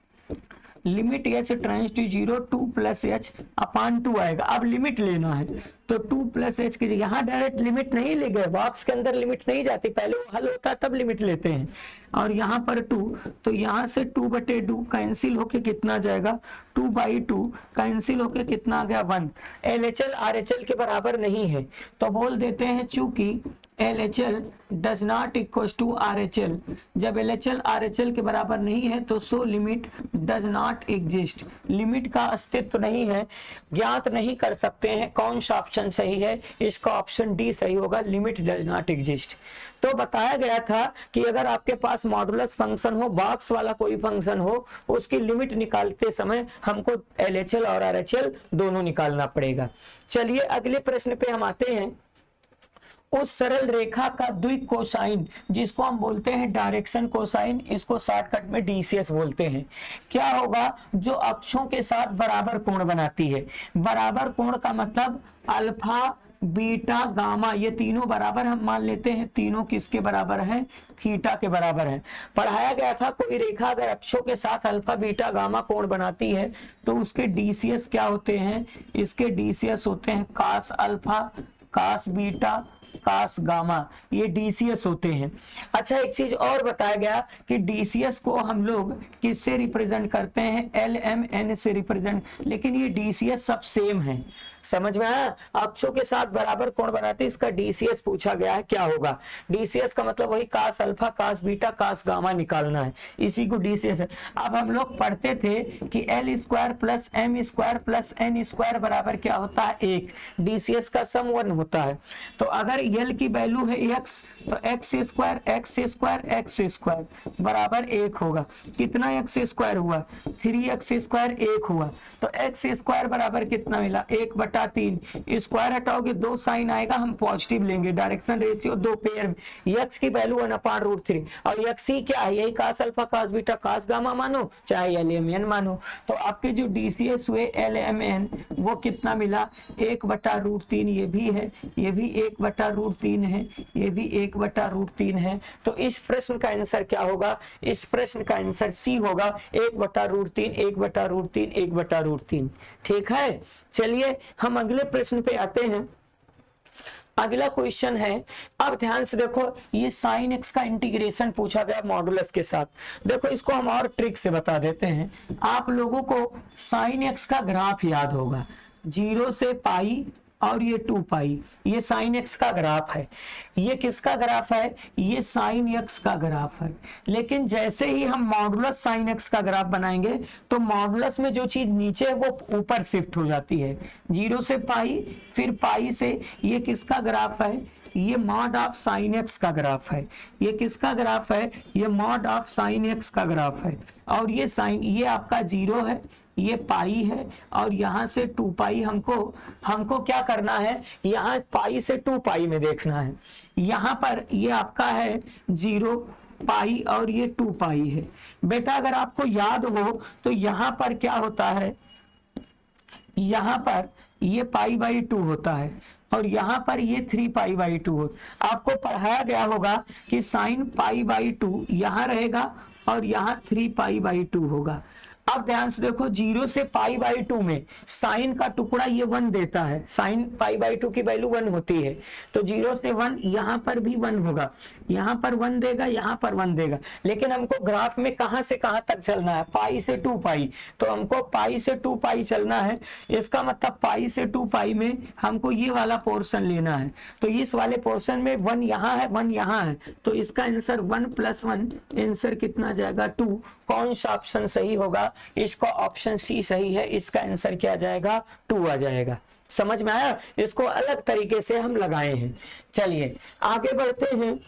limit h tends to 0, 2 + H upon 2 आएगा। अब लिमिट लेना है तो 2 + H की यहाँ डायरेक्ट लिमिट नहीं ले गए, बॉक्स के अंदर लिमिट नहीं जाती, पहले वो हल होता है तब लिमिट लेते हैं। और यहाँ पर 2, तो यहाँ से 2/2 कैंसिल होके कितना जाएगा? 2/2 कैंसिल होके कितना आ गया? 1। LHL RHL के बराबर नहीं है, तो बोल देते हैं चूंकि LHL does not equal to RHL, जब LHL RHL के बराबर नहीं है तो so limit does not exist, limit का अस्तित्व नहीं है, ज्ञात नहीं कर सकते हैं। कौन सा ऑप्शन सही है? इसका ऑप्शन डी सही होगा, लिमिट डज नॉट एग्जिस्ट। तो बताया गया था कि अगर आपके पास मॉडुलस फंक्शन हो, बॉक्स वाला कोई फंक्शन हो, उसकी लिमिट निकालते समय हमको LHL और RHL दोनों निकालना पड़ेगा। चलिए अगले प्रश्न पे हम आते हैं। उस सरल रेखा का द्विक कोसाइन, जिसको हम बोलते हैं डायरेक्शन कोसाइन, इसको शॉर्टकट में DCS बोलते हैं, क्या होगा? जो अक्षों के साथ बराबर कोण बनाती है। बराबर कोण का मतलब अल्फा, बीटा, गामा, ये तीनों बराबर हम मान लेते हैं। तीनों किसके बराबर हैं? थीटा के बराबर है। पढ़ाया गया था कोई रेखा अगर अक्षों के साथ अल्फा, बीटा, गामा कोण बनाती है तो उसके DCS क्या होते हैं? इसके DCS होते हैं कास अल्फा, कास बीटा, कास गामा, ये DCS होते हैं। अच्छा एक चीज और बताया गया कि DCS को हम लोग किससे रिप्रेजेंट करते हैं? LMN से रिप्रेजेंट, लेकिन ये DCS सब सेम है, समझ में आया? अक्षों के साथ बराबर कोण बनाते, इसका DCS पूछा गया है, क्या होगा? DCS का मतलब वही कास अल्फा, कास बीटा, कास गामा निकालना है, इसी को DCS है। अब हम लोग पढ़ते थे कि L² + M² + N² बराबर क्या होता है? 1। DCS का सम 1 होता है। तो अगर L की वैल्यू है x, तो x² बराबर 1 होगा। कितना x² हुआ? 3x² 1 हुआ, तो x² बराबर कितना मिला? 1/3 1/3, स्क्वायर हटाओगे 2 साइन आएगा, हम पॉजिटिव लेंगे, डायरेक्शन रेशियो 2 पेयर में, x की वैल्यू 1/√3 और x ही क्या है, यही cos alpha cos beta cos gamma मानो चाहे LMN मानो। तो आपके जो DCS हुए LMN वो कितना मिला, 1/√3, ये भी है, ये भी 1/√3 है, ये भी 1/√3 है। तो इस प्रश्न का आंसर क्या होगा, इस प्रश्न का आंसर सी होगा, 1/√3 1/√3 1/√3। ठीक है, चलिए हम अगले प्रश्न पे आते हैं। अगला क्वेश्चन है, अब ध्यान से देखो, ये साइन एक्स का इंटीग्रेशन पूछा गया मॉडुलस के साथ। देखो इसको हम और ट्रिक से बता देते हैं। आप लोगों को साइन एक्स का ग्राफ याद होगा, 0 से पाई और ये 2 पाई, ये साइन एक्स का ग्राफ है। ये किसका ग्राफ है, ये साइन एक्स का ग्राफ है। लेकिन जैसे ही हम मॉडुलस साइन एक्स का ग्राफ बनाएंगे तो मॉडुलस में जो चीज नीचे है वो ऊपर शिफ्ट हो जाती है, 0 से पाई, फिर पाई से, ये किसका ग्राफ है, ये मॉड ऑफ साइन एक्स का ग्राफ है। ये किसका ग्राफ है, ये मॉड ऑफ साइन एक्स का ग्राफ है। और ये साइन, ये आपका 0 है, ये पाई है, और यहाँ से 2 पाई हमको क्या करना है, यहाँ पाई से 2 पाई में देखना है। यहाँ पर ये आपका है 0 पाई और ये 2 पाई है। बेटा अगर आपको याद हो तो यहाँ पर क्या होता है, यहाँ पर ये π/2 होता है और यहाँ पर ये 3 π/2 हो। आपको पढ़ाया गया होगा कि साइन π/2 यहाँ रहेगा और यहाँ 3 π/2 होगा। अब ध्यान से देखो, 0 से π/2 में साइन का टुकड़ा ये 1 देता है, साइन π/2 की वैल्यू 1 होती है, तो 0 से 1, यहाँ पर भी 1 होगा, यहाँ पर 1 देगा, यहाँ पर 1 देगा। लेकिन हमको ग्राफ में कहाँ से कहाँ तक चलना है, पाई से 2 पाई, तो हमको पाई से 2 पाई चलना है। इसका मतलब पाई से 2 पाई में हमको ये वाला पोर्शन लेना है, तो इस वाले पोर्शन में 1 यहाँ है, 1 यहाँ है, तो इसका आंसर 1 + 1, आंसर कितना जाएगा, 2। कौन सा ऑप्शन सही होगा, इसका ऑप्शन सी सही है, इसका आंसर क्या जाएगा, 2 आ जाएगा। समझ में आया, इसको अलग तरीके से हम लगाए हैं। चलिए आगे बढ़ते हैं।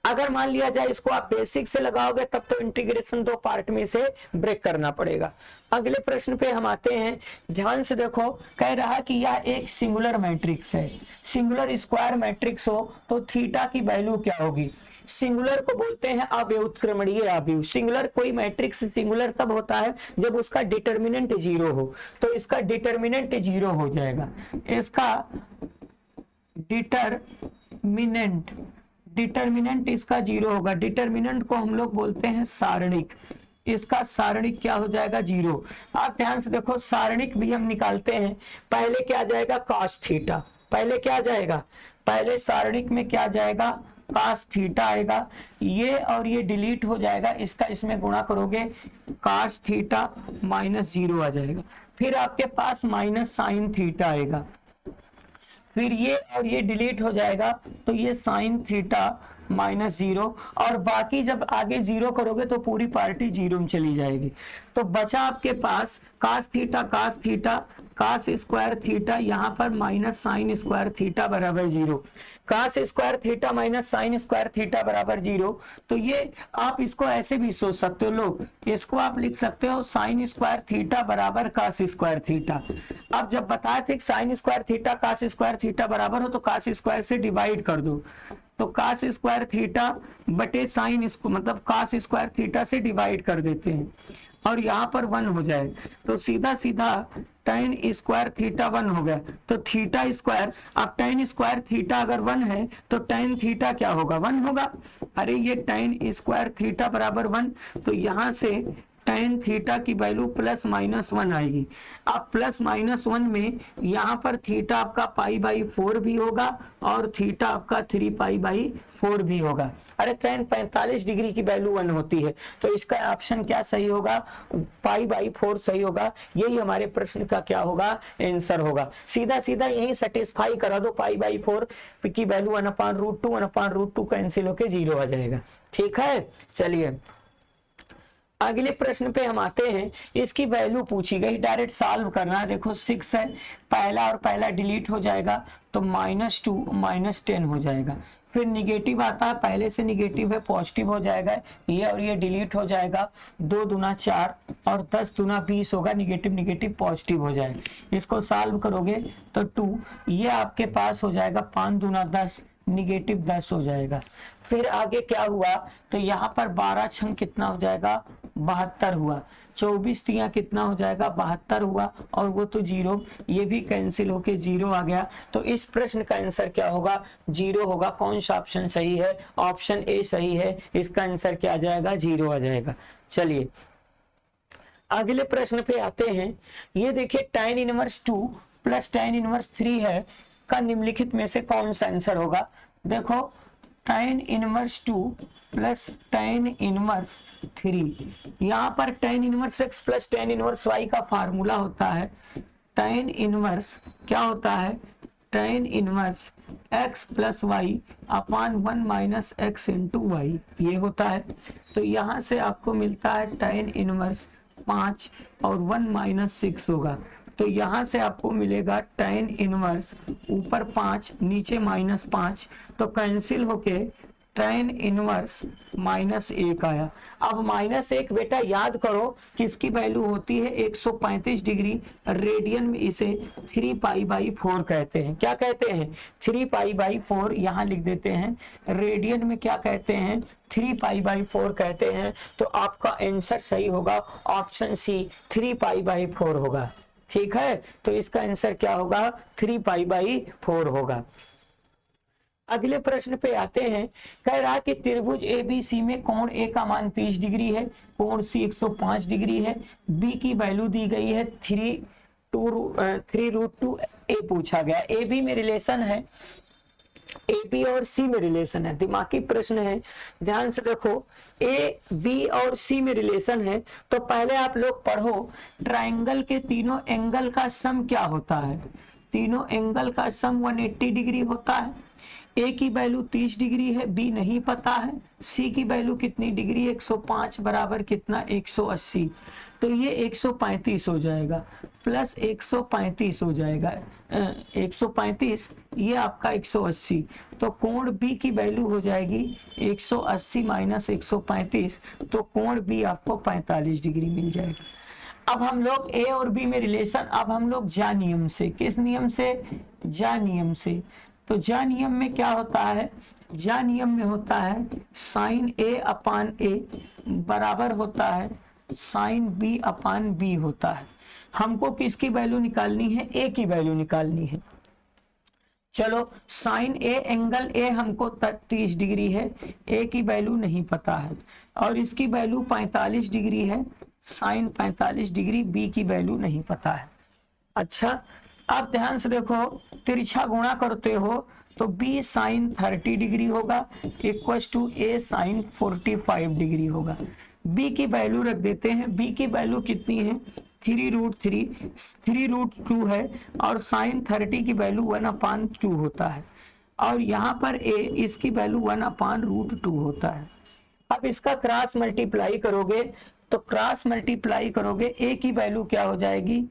अगर मान लिया जाए इसको आप बेसिक से लगाओगे तब तो इंटीग्रेशन 2 पार्ट में से ब्रेक करना पड़ेगा। अगले प्रश्न पे हम आते हैं, ध्यान से देखो, कह रहा कि यह एक सिंगुलर मैट्रिक्स है, सिंगुलर स्क्वायर मैट्रिक्स हो तो थीटा की वैल्यू क्या होगी। सिंगुलर को बोलते हैं अव्युत्क्रमणीय अवयव। सिंगुलर, कोई मैट्रिक्स सिंगुलर तब होता है जब उसका डिटर्मिनेंट 0 हो, तो इसका डिटर्मिनेंट 0 हो जाएगा। इसका डिटर्मिनेंट इसका 0 होगा। डिटर्मिनेंट को हम लोग बोलते हैं सारणिक, इसका सारणिक क्या हो जाएगा, 0। आप ध्यान से देखो, सारणिक भी हम निकालते हैं। पहले क्या जाएगा, cos थीटा, पहले क्या जाएगा, पहले सारणिक में क्या जाएगा, cos थीटा आएगा, ये और ये डिलीट हो जाएगा, इसका इसमें गुणा करोगे cos थीटा -0 आ जाएगा। फिर आपके पास माइनस साइन थीटा आएगा, फिर ये और ये डिलीट हो जाएगा, तो ये साइन थीटा -0, और बाकी जब आगे 0 करोगे तो पूरी पार्टी 0 में चली जाएगी। तो बचा आपके पास cos theta cos square theta, यहाँ पर माइनस साइन स्क्वायर थीटा बराबर 0, cos square theta minus sine square theta बराबर 0। तो ये आप इसको ऐसे भी सोच सकते हो, लोग इसको आप लिख सकते हो साइन स्क्वायर थीटा बराबर cos स्क्वायर थीटा। अब जब बताए थे sine square theta cos square theta बराबर हो तो cos स्क्वायर से डिवाइड कर दो, तो cos स्क्वायर थीटा बटे साइन, इसको मतलब cos स्क्वायर थीटा से डिवाइड कर देते हैं और यहाँ पर 1 हो जाए, तो सीधा सीधा tan स्क्वायर थीटा 1 हो गया, तो थीटा स्क्वायर, अब tan स्क्वायर थीटा अगर 1 है तो tan थीटा क्या होगा, 1 होगा। अरे ये tan स्क्वायर थीटा बराबर 1, तो यहाँ से tan थीटा की वैल्यू +-1 आएगी। अब +-1 में यहाँ पर थीटा आपका π/4 भी होगा और थीटा आपका 3π/4 भी होगा। अरे tan 45 डिग्री की वैल्यू 1 होती है, तो इसका ऑप्शन क्या सही होगा, π/4 सही होगा। यही हमारे प्रश्न का क्या होगा, आंसर होगा। सीधा सीधा यही सेटिस्फाई करा दो, π/4 की वैल्यू 1/√2, 1/√2 कैंसिल होके 0 आ जाएगा। ठीक है, चलिए अगले प्रश्न पे हम आते हैं। इसकी वैल्यू पूछी गई, डायरेक्ट सॉल्व करना है। देखो 6 है, पहला और पहला डिलीट हो जाएगा तो -2 -10 हो जाएगा। फिर निगेटिव आता है, पहले से निगेटिव है, पॉजिटिव हो जाएगा, ये और ये डिलीट हो जाएगा, 2 दूना 4 और 10 दूना 20 होगा, निगेटिव निगेटिव पॉजिटिव हो जाएगा। इसको सॉल्व करोगे तो 2, ये आपके पास हो जाएगा 5 दूना 10, निगेटिव 10 हो जाएगा। फिर आगे क्या हुआ, तो यहाँ पर 12 छंग कितना हो जाएगा, 72 हुआ, 24 तिया कितना हो जाएगा, 72 हुआ, और वो तो 0, ये भी कैंसिल होके 0 आ गया। तो इस प्रश्न का आंसर क्या होगा, 0 होगा। कौन सा ऑप्शन सही है, ऑप्शन ए सही है, इसका आंसर क्या आ जाएगा, 0 आ जाएगा। चलिए अगले प्रश्न पे आते हैं। ये देखिए tan inverse 2 plus tan inverse 3 है, का निम्नलिखित में से कौन सा आंसर होगा। देखो tan inverse 2 plus tan inverse 3, यहाँ पर tan inverse x plus tan inverse y का फार्मूला होता है, tan इनवर्स क्या होता है, tan inverse x plus y upon 1 minus x into y, ये होता है। तो यहाँ से आपको मिलता है tan इनवर्स 5 और 1 माइनस 6 होगा। तो यहाँ से आपको मिलेगा tan इनवर्स ऊपर 5 नीचे माइनस 5, तो कैंसिल होके tan इनवर्स -1 आया। अब -1 बेटा याद करो किसकी वैल्यू होती है, 135 डिग्री, रेडियन में इसे 3 पाई/4 कहते हैं। क्या कहते हैं, 3 पाई/4, यहाँ लिख देते हैं। रेडियन में क्या कहते हैं, 3 पाई/4 कहते हैं। तो आपका आंसर सही होगा ऑप्शन सी, 3 पाई/4 होगा। ठीक है, तो इसका आंसर क्या होगा, 3 पाई/4 होगा। अगले प्रश्न पे आते हैं। कह रहा कि त्रिभुज ABC में कोण A का मान 30 डिग्री है, कोण C 105 डिग्री है, B की वैल्यू दी गई है 3√2 A पूछा गया। AB में रिलेशन है, AB और C में रिलेशन है, दिमागी प्रश्न है, ध्यान से देखो। A B और C में रिलेशन है, तो पहले आप लोग पढ़ो ट्राइंगल के तीनों एंगल का सम क्या होता है। तीनों एंगल का सम 180 डिग्री होता है। A की वैल्यू 30 डिग्री है, B नहीं पता है, C की वैल्यू कितनी डिग्री, 105 बराबर कितना, 180। तो ये 135 हो जाएगा, प्लस 135 हो जाएगा, 135, ये आपका 180। तो कोण B की वैल्यू हो जाएगी 180 माइनस 135, तो कोण B आपको 45 डिग्री मिल जाएगा। अब हम लोग A और B में रिलेशन, अब हम लोग जा नियम से, किस नियम से, जा नियम से। तो जा नियम में क्या होता है, जा नियम में होता है साइन A अपान A बराबर होता है साइन B अपान B होता है। हमको किसकी वैल्यू निकालनी है, A की वैल्यू निकालनी है। चलो साइन A, एंगल A हमको 30 डिग्री है, A की वैल्यू नहीं पता है, और इसकी वैल्यू 45 डिग्री है, साइन 45 डिग्री, B की वैल्यू नहीं पता है। अच्छा अब ध्यान से देखो, तिरछा गुणा करते हो तो B साइन 30 डिग्री होगा equals to A sine 45 degree होगा। B की वैल्यू रख देते हैं, B की वैल्यू कितनी है, 3√2 है, और साइन 30 की वैल्यू 1/2 होता है, और यहाँ पर A इसकी वैल्यू 1/√2 होता है। अब इसका क्रॉस मल्टीप्लाई करोगे, तो क्रॉस मल्टीप्लाई करोगे, A की वैल्यू क्या हो जाएगी,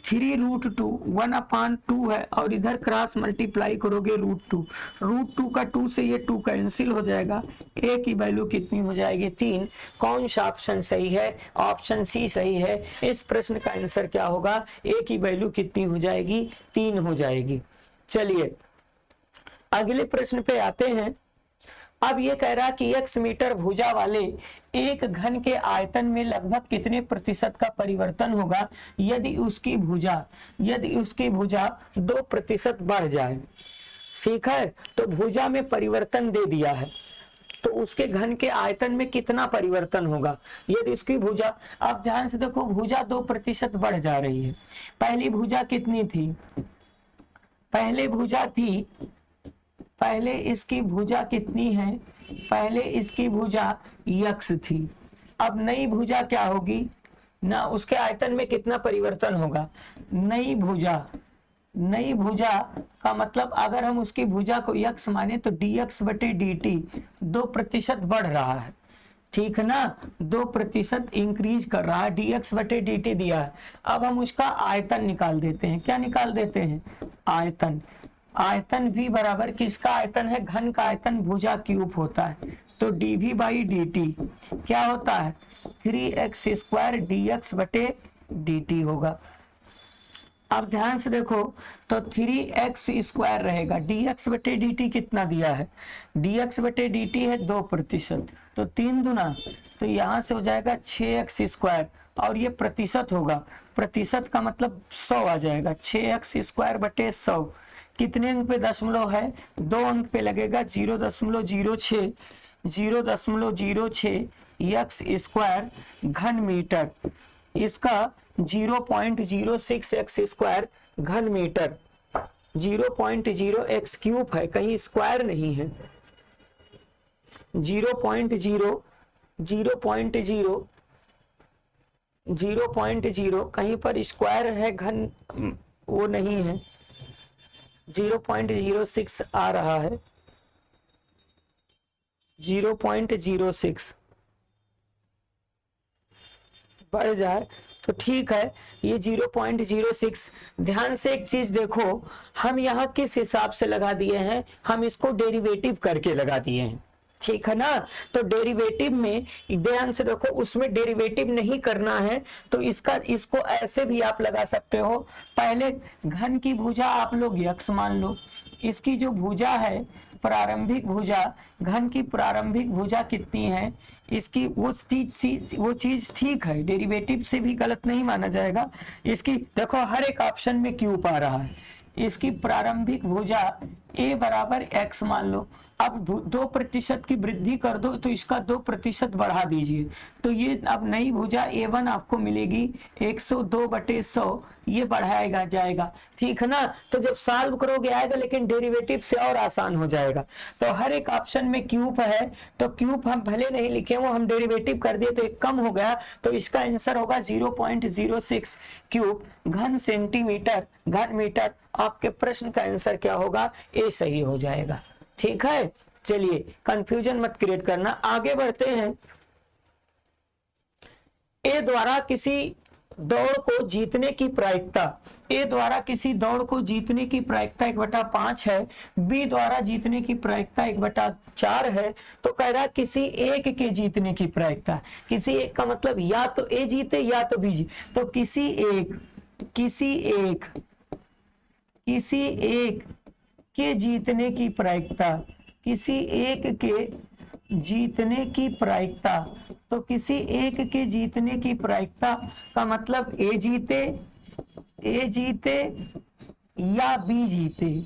3√2, 1/2 है, और इधर क्रॉस मल्टीप्लाई करोगे √2 का 2 से ये 2 कैंसिल हो जाएगा। A की वैल्यू कितनी हो जाएगी, 3। कौन सा ऑप्शन सही है, ऑप्शन सी सही है। इस प्रश्न का आंसर क्या होगा, A की वैल्यू कितनी हो जाएगी, 3 हो जाएगी। चलिए अगले प्रश्न पे आते हैं। अब ये कह रहा कि x मीटर भुजा वाले एक घन के आयतन में लगभग कितने प्रतिशत का परिवर्तन होगा यदि उसकी भुजा 2% बढ़ जाए। ठीक है, तो भुजा में परिवर्तन दे दिया है, तो उसके घन के आयतन में कितना परिवर्तन होगा यदि उसकी भुजा। अब ध्यान से देखो, भुजा 2% बढ़ जा रही है। पहली भुजा कितनी थी, पहले इसकी भुजा कितनी है, पहले इसकी भुजा x थी। अब नई भुजा क्या होगी ना, उसके आयतन में कितना परिवर्तन होगा, नई भुजा का मतलब अगर हम उसकी भुजा को x माने तो dx/dt 2% बढ़ रहा है। ठीक है ना, 2% इंक्रीज कर रहा है, dx/dt दिया है। अब हम उसका आयतन निकाल देते हैं, क्या निकाल देते हैं, आयतन। आयतन V बराबर किसका आयतन है, घन का आयतन भुजा क्यूब होता है। तो dV बाई dt क्या होता है 3x स्क्वायर dx बटे dt होगा। अब ध्यान से देखो तो 3x स्क्वायर रहेगा, dx बटे dt कितना दिया है, dx बटे dt है 2%, तो 3 दुना, तो यहाँ से हो जाएगा 6x स्क्वायर, और ये प्रतिशत होगा, प्रतिशत का मतलब 100 आ जाएगा, 6x स्क्वायर बटे 100 कितने अंक पे दशमलव है, 2 अंक पे लगेगा, 0.06 0.06 x स्क्वायर घन मीटर, इसका 0.06 x स्क्वायर घन मीटर, 0.0 x क्यूब है, कहीं स्क्वायर नहीं है, 0.0 कहीं पर स्क्वायर है, घन वो नहीं है, 0.06 आ रहा है, 0.06 बढ़ जाए तो ठीक है, ये 0.06। ध्यान से एक चीज देखो, हम यहाँ किस हिसाब से लगा दिए हैं, हम इसको डेरिवेटिव करके लगा दिए हैं, ठीक है ना। तो डेरिवेटिव में ध्यान से देखो, उसमें डेरिवेटिव नहीं करना है तो इसको ऐसे भी आप लगा सकते हो, पहले घन की भुजा आप लोग x मान लो, इसकी जो भुजा है प्रारंभिक भुजा, घन की प्रारंभिक भुजा कितनी है, इसकी वो चीज ठीक है, डेरिवेटिव से भी गलत नहीं माना जाएगा। इसकी देखो हर एक ऑप्शन में क्यूब आ रहा है, इसकी प्रारंभिक भुजा a बराबर x मान लो, अब 2% की वृद्धि कर दो तो इसका 2% बढ़ा दीजिए, तो ये अब नई भुजा a1 आपको मिलेगी 102/100, ये बढ़ाएगा जाएगा, ठीक है ना। तो जब सॉल्व करोगे आएगा, लेकिन डेरिवेटिव से और आसान हो जाएगा। तो हर एक ऑप्शन में क्यूब है, तो क्यूब हम भले नहीं लिखे वो हम डेरिवेटिव कर दिए तो एक कम हो गया, तो इसका आंसर होगा 0.06 क्यूब घन सेंटीमीटर घन मीटर। आपके प्रश्न का आंसर क्या होगा, ए सही हो जाएगा, ठीक है। चलिए कंफ्यूजन मत क्रिएट करना, आगे बढ़ते हैं। ए द्वारा किसी दौड़ को जीतने की प्रायिकता, ए द्वारा किसी दौड़ को जीतने की प्रायिकता 1/5 है, बी द्वारा जीतने की प्रायिकता 1/4 है। तो कह रहा किसी एक के जीतने की प्रायिकता, किसी एक का मतलब या तो ए जीते या तो बी जीते, तो किसी एक के जीतने की प्रायिकता, किसी एक के जीतने की प्रायिकता, तो किसी एक के जीतने की प्रायिकता का मतलब ए जीते या बी जीते,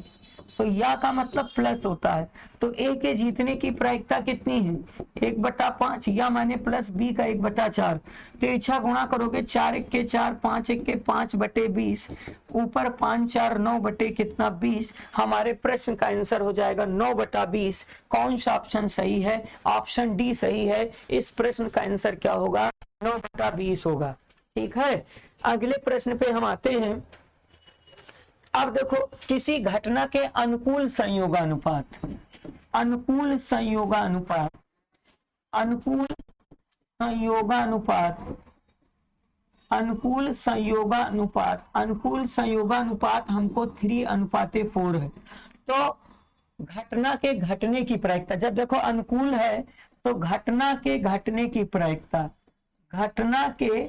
तो या का मतलब प्लस होता है, तो ए के जीतने की प्रायिकता कितनी है 1/5, या माने प्लस बी का 1/4, तिरछा गुणा करोगे 4 1 के 4 5 1 के 5/20, ऊपर 5 4 9 बटे कितना 20। हमारे प्रश्न का आंसर हो जाएगा 9/20। कौन सा ऑप्शन सही है, ऑप्शन डी सही है। इस प्रश्न का आंसर क्या होगा 9/20 होगा, ठीक है। अगले प्रश्न पे हम आते हैं। अब देखो किसी घटना के अनुकूल संयोगानुपात, अनुकूल संयोगानुपात हमको 3:4 है। तो घटना के घटने की प्रायिकता, जब देखो अनुकूल है तो घटना के घटने की प्रायिकता, घटना के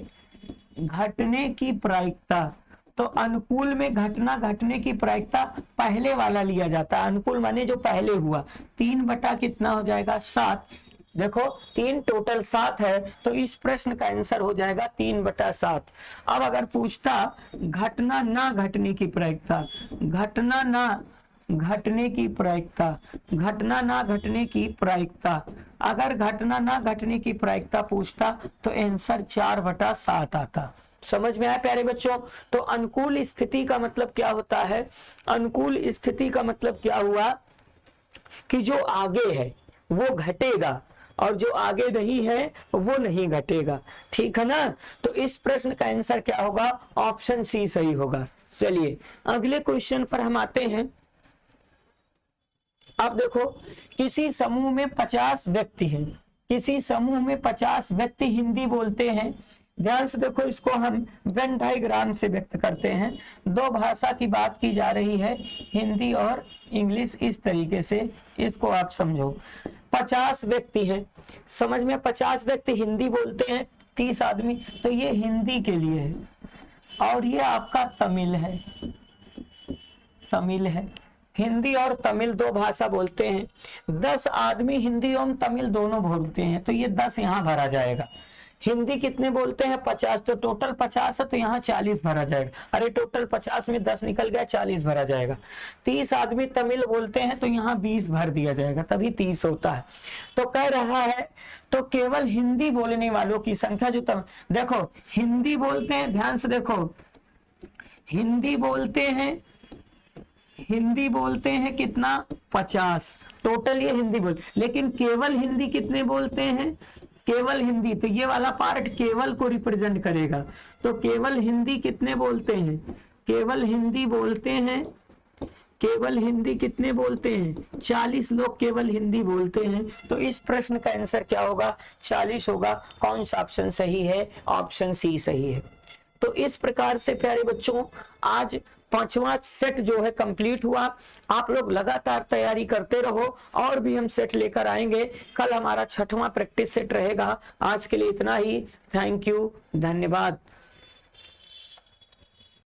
घटने की प्रायिकता, तो अनुकूल में घटना घटने की प्रायिकता पहले वाला लिया जाता है, अनुकूल माने जो पहले हुआ, 3 बटा कितना हो जाएगा 7। देखो 3 टोटल 7 है, तो इस प्रश्न का आंसर हो जाएगा 3/7। अब अगर पूछता घटना ना घटने की प्रायिकता, घटना ना घटने की प्रायिकता, घटना ना घटने की प्रायिकता, अगर घटना ना घटने की प्रायिकता पूछता तो आंसर 4/7 आता। समझ में आया प्यारे बच्चों। तो अनुकूल स्थिति का मतलब क्या होता है, अनुकूल स्थिति का मतलब क्या हुआ कि जो आगे है वो घटेगा और जो आगे नहीं है वो नहीं घटेगा, ठीक है ना। तो इस प्रश्न का आंसर क्या होगा, ऑप्शन सी सही होगा। चलिए अगले क्वेश्चन पर हम आते हैं। अब देखो किसी समूह में 50 व्यक्ति हैं, किसी समूह में 50 व्यक्ति हिंदी बोलते हैं ध्यान से देखो, इसको हम वेन डायग्राम से व्यक्त करते हैं। दो भाषा की बात की जा रही है, हिंदी और इंग्लिश, इस तरीके से इसको आप समझो। 50 व्यक्ति हैं, समझ में, 50 व्यक्ति हिंदी बोलते हैं, 30 आदमी, तो ये हिंदी के लिए है, और ये आपका तमिल है, तमिल है। हिंदी और तमिल दो भाषा बोलते हैं। 10 आदमी हिंदी और तमिल दोनों बोलते हैं, तो ये 10 यहाँ भरा जाएगा। हिंदी कितने बोलते हैं? 50, तो टोटल 50 है, तो यहाँ 40 भरा जाएगा। अरे टोटल 50 में 10 निकल गया, 40 भरा जाएगा। 30 आदमी तमिल बोलते हैं, तो यहाँ 20 भर दिया जाएगा, तभी 30 होता है। तो कह रहा है तो केवल हिंदी बोलने वालों की संख्या जो देखो हिंदी बोलते हैं, ध्यान से देखो, हिंदी बोलते हैं कितना? 50 टोटल ये हिंदी बोल, लेकिन केवल हिंदी कितने बोलते हैं? केवल हिंदी, तो ये वाला पार्ट केवल को रिप्रेजेंट करेगा। तो केवल हिंदी कितने बोलते हैं? केवल हिंदी बोलते हैं, केवल हिंदी कितने बोलते हैं? 40 लोग केवल हिंदी बोलते हैं। तो इस प्रश्न का आंसर क्या होगा? 40 होगा। कौन सा ऑप्शन सही है? ऑप्शन सी सही है। तो इस प्रकार से प्यारे बच्चों आज 5वां सेट जो है कंप्लीट हुआ। आप लोग लगातार तैयारी करते रहो, और भी हम सेट लेकर आएंगे। कल हमारा 6वां प्रैक्टिस सेट रहेगा। आज के लिए इतना ही। थैंक यू, धन्यवाद।